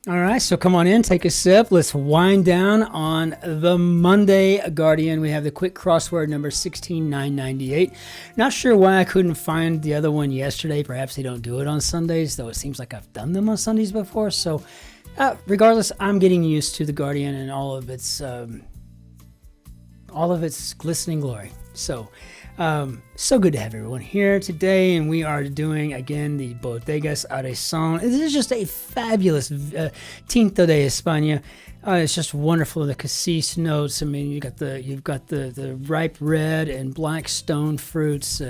All right, so come on in, take a sip. Let's wind down on the Monday Guardian. We have the quick crossword number 16998. Not sure why I couldn't find the other one yesterday. Perhaps they don't do it on Sundays, though it seems like I've done them on Sundays before. So regardless, I'm getting used to the Guardian and all of its glistening glory. So good to have everyone here today, and we are doing again the Bodegas Arezón. This is just a fabulous Tinto de España. It's just wonderful. The cassis notes. I mean, you've got the ripe red and black stone fruits.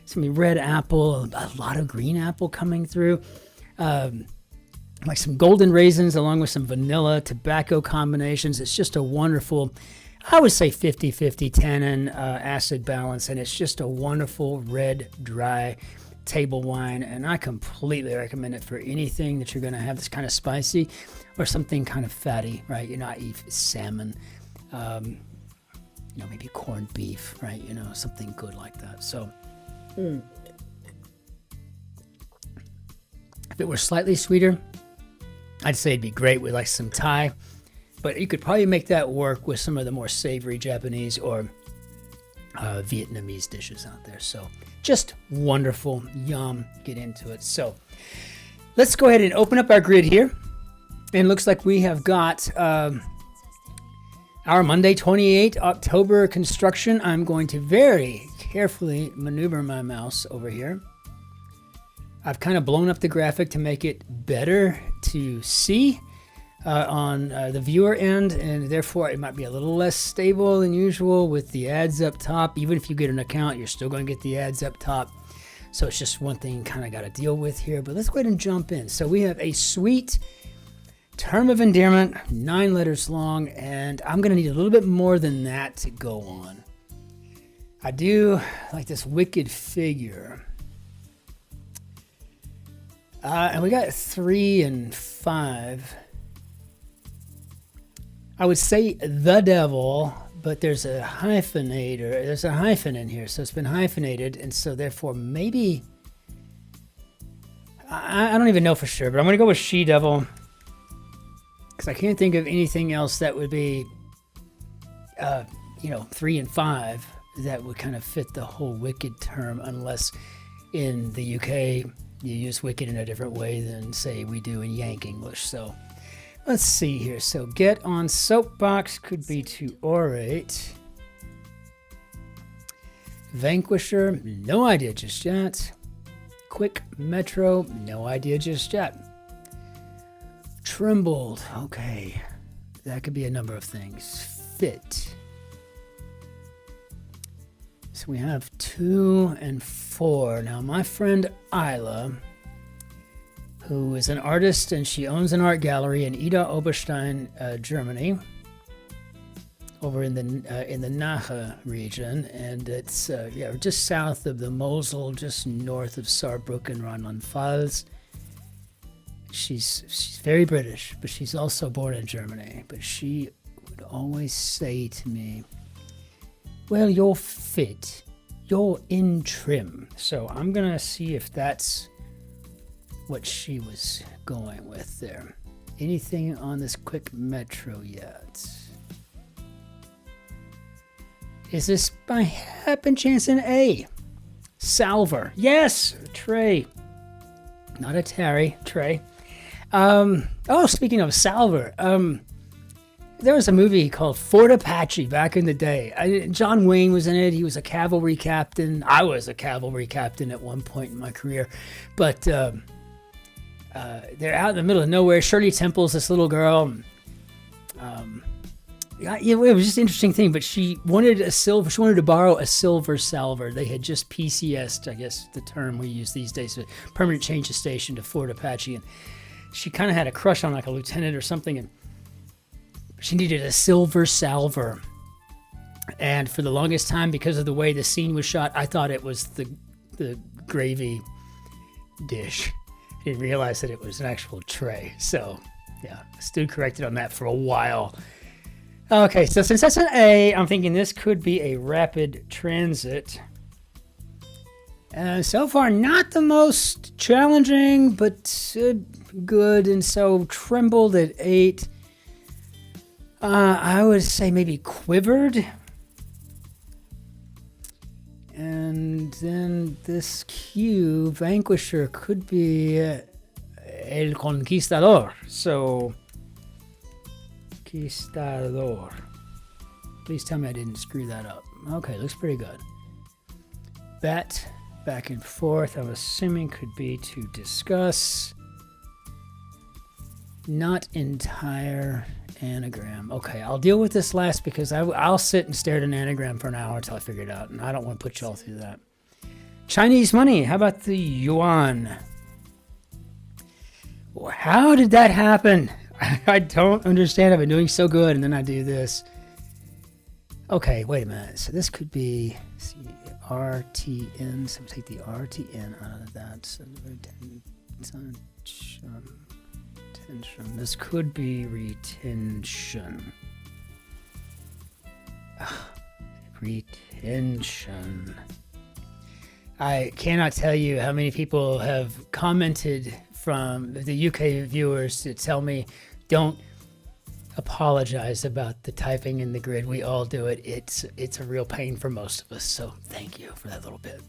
Some red apple, a lot of green apple coming through. Like some golden raisins along with some vanilla tobacco combinations. It's just a wonderful, I would say 50-50 tannin acid balance, and it's just a wonderful red, dry table wine, and I completely recommend it for anything that you're going to have that's kind of spicy or something kind of fatty, right? You know, I eat salmon, maybe corned beef, right? Something good like that. So if it were slightly sweeter, I'd say it'd be great with like some Thai. But you could probably make that work with some of the more savory Japanese or Vietnamese dishes out there. So just wonderful. Yum. Get into it. So let's go ahead and open up our grid here. And it looks like we have got our Monday 28 October construction. I'm going to very carefully maneuver my mouse over here. I've kind of blown up the graphic to make it better to see on the viewer end, and therefore it might be a little less stable than usual with the ads up top. Even if you get an account, you're still going to get the ads up top. So it's just one thing you kind of got to deal with here. But let's go ahead and jump in. So we have a sweet term of endearment, 9 letters long, and I'm going to need a little bit more than that to go on. I do like this wicked figure. And we got 3 and 5. I would say the devil, but there's a hyphenator. There's a hyphen in here, so it's been hyphenated, and so therefore maybe I don't even know for sure, but I'm going to go with she devil because I can't think of anything else that would be, 3 and 5 that would kind of fit the whole wicked term, unless in the UK you use wicked in a different way than say we do in Yank English. So let's see here. So get on soapbox could be to orate. Vanquisher, no idea just yet. Quick metro, no idea just yet. Trembled, okay. That could be a number of things. Fit. So we have 2 and 4. Now my friend Isla, who is an artist, and she owns an art gallery in Ida Oberstein, Germany, over in the Nahe region, and it's just south of the Mosel, just north of Saarbrücken, Rheinland-Pfalz. She's very British, but she's also born in Germany. But she would always say to me, "Well, you're fit, you're in trim." So I'm gonna see if that's what she was going with there. Anything on this quick metro yet? Is this by happen chance an A? Salver. Yes, tray. Not a tarry, tray. Speaking of salver, there was a movie called Fort Apache back in the day. John Wayne was in it. He was a cavalry captain. I was a cavalry captain at one point in my career. But they're out in the middle of nowhere. Shirley Temple's this little girl. It was just an interesting thing, but she wanted to borrow a silver salver. They had just PCS'd, I guess the term we use these days, a permanent change of station to Fort Apache. And she kind of had a crush on like a lieutenant or something, and she needed a silver salver. And for the longest time, because of the way the scene was shot, I thought it was the gravy dish. I didn't realize that it was an actual tray. So, yeah, I stood corrected on that for a while. Okay, so since that's an A, I'm thinking this could be a rapid transit. So far, not the most challenging, but good. And so trembled at 8. I would say maybe quivered. And then this Q, Vanquisher, could be El Conquistador. So, Conquistador. Please tell me I didn't screw that up. Okay, looks pretty good. Bet, back and forth, I'm assuming could be to discuss. Not entire anagram. Okay, I'll deal with this last because I'll sit and stare at an anagram for an hour until I figure it out, and I don't want to put you all through that. Chinese money, how about the yuan? How did that happen? I don't understand. I've been doing so good, and then I do this. Okay, wait a minute. So this could be RTN. So we take the RTN out of that. So retention. This could be retention. Retention. I cannot tell you how many people have commented from the UK viewers to tell me, don't apologize about the typing in the grid. We all do it. It's a real pain for most of us. So thank you for that little bit.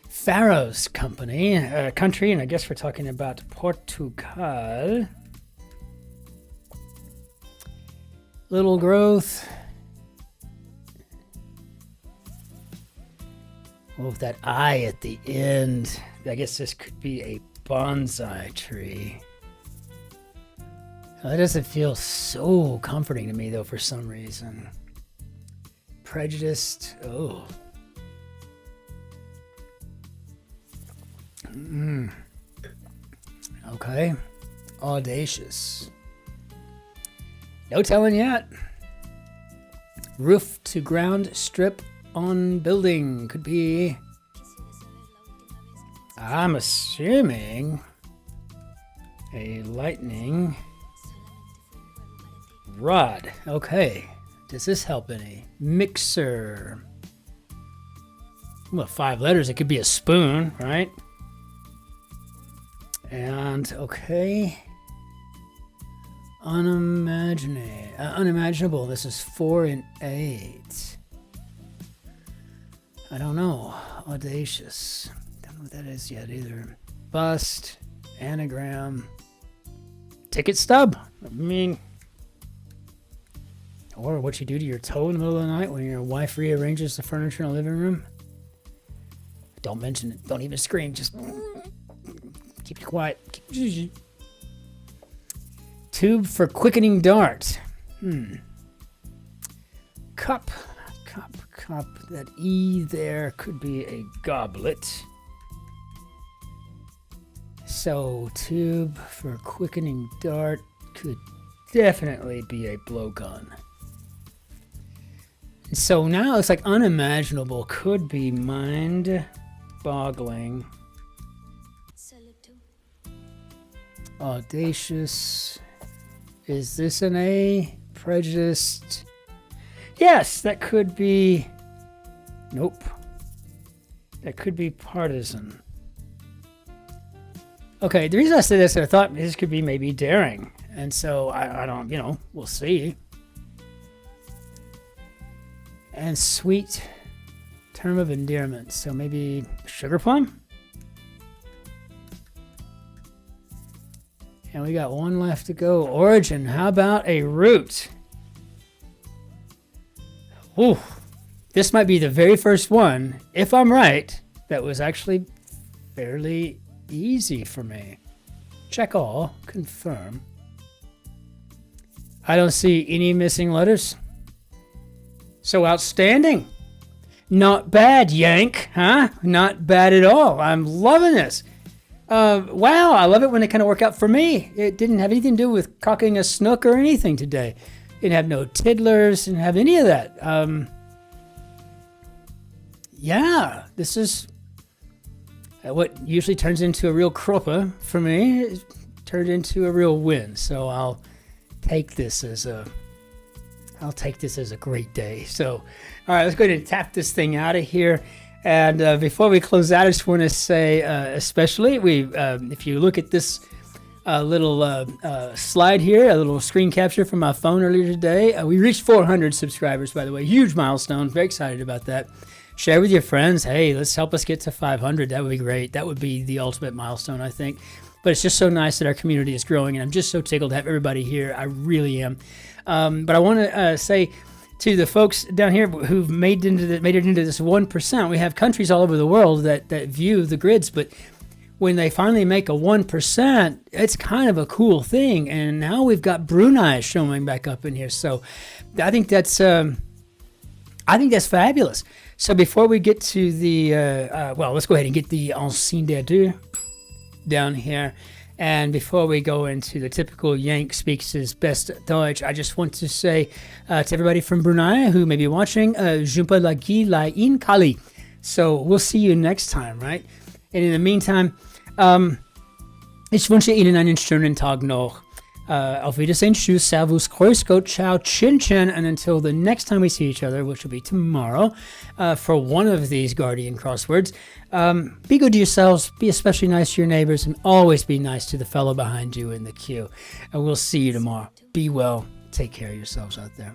Faroes country, and I guess we're talking about Portugal. Little growth. Oh, with that I at the end. I guess this could be a bonsai tree. That doesn't feel so comforting to me, though, for some reason. Prejudiced. Oh. Okay. Audacious. No telling yet. Roof to ground strip on building. Could be. I'm assuming a lightning rod. Okay. Does this help any? Mixer. Well, 5 letters. It could be a spoon, right? And, okay. Unimaginable. This is 4 and 8. I don't know. Audacious. Don't know what that is yet either. Bust. Anagram. Ticket stub. I mean, or what you do to your toe in the middle of the night when your wife rearranges the furniture in the living room. Don't mention it. Don't even scream. Just keep it quiet. Tube for quickening dart. Cup. That E there could be a goblet. So tube for quickening dart could definitely be a blowgun. So now it's like unimaginable could be mind-boggling. Audacious. Is this an A? Prejudiced. Yes, that could be. Nope. That could be partisan. Okay, the reason I said this, I thought this could be maybe daring. And so I don't, we'll see. And sweet term of endearment. So maybe sugar plum? And we got one left to go. Origin. How about a root? Ooh. This might be the very first one, if I'm right, that was actually fairly easy for me. Check all. Confirm. I don't see any missing letters. So outstanding. Not bad, Yank, huh? Not bad at all. I'm loving this. Wow, I love it when they kind of work out for me. It didn't have anything to do with cocking a snook or anything today. Didn't have no tiddlers, didn't have any of that. Yeah, this is what usually turns into a real croppa for me. It turned into a real win. So I'll take this as a great day. So, all right, let's go ahead and tap this thing out of here. And before we close out, I just want to say, especially, if you look at this little slide here, a little screen capture from my phone earlier today, we reached 400 subscribers, by the way. Huge milestone. Very excited about that. Share with your friends. Hey, let's help us get to 500. That would be great. That would be the ultimate milestone, I think. But it's just so nice that our community is growing, and I'm just so tickled to have everybody here. I really am. But I want to say to the folks down here who've made it into this 1%, we have countries all over the world that view the grids, but when they finally make a 1%, it's kind of a cool thing. And now we've got Brunei showing back up in here. So I think that's fabulous. So before we get to the, let's go ahead and get the ancien des deux down here. And before we go into the typical Yank speaks his best Deutsch, I just want to say to everybody from Brunei who may be watching, Jumpa lagi lain kali. So we'll see you next time, right? And in the meantime, ich wünsche Ihnen einen schönen Tag noch. Auf Wiedersehen, tschüss, servus, grüß Gott, ciao, Cin-Cin, and until the next time we see each other, which will be tomorrow, for one of these Guardian crosswords, be good to yourselves, be especially nice to your neighbors, and always be nice to the fellow behind you in the queue. And we'll see you tomorrow. Be well. Take care of yourselves out there.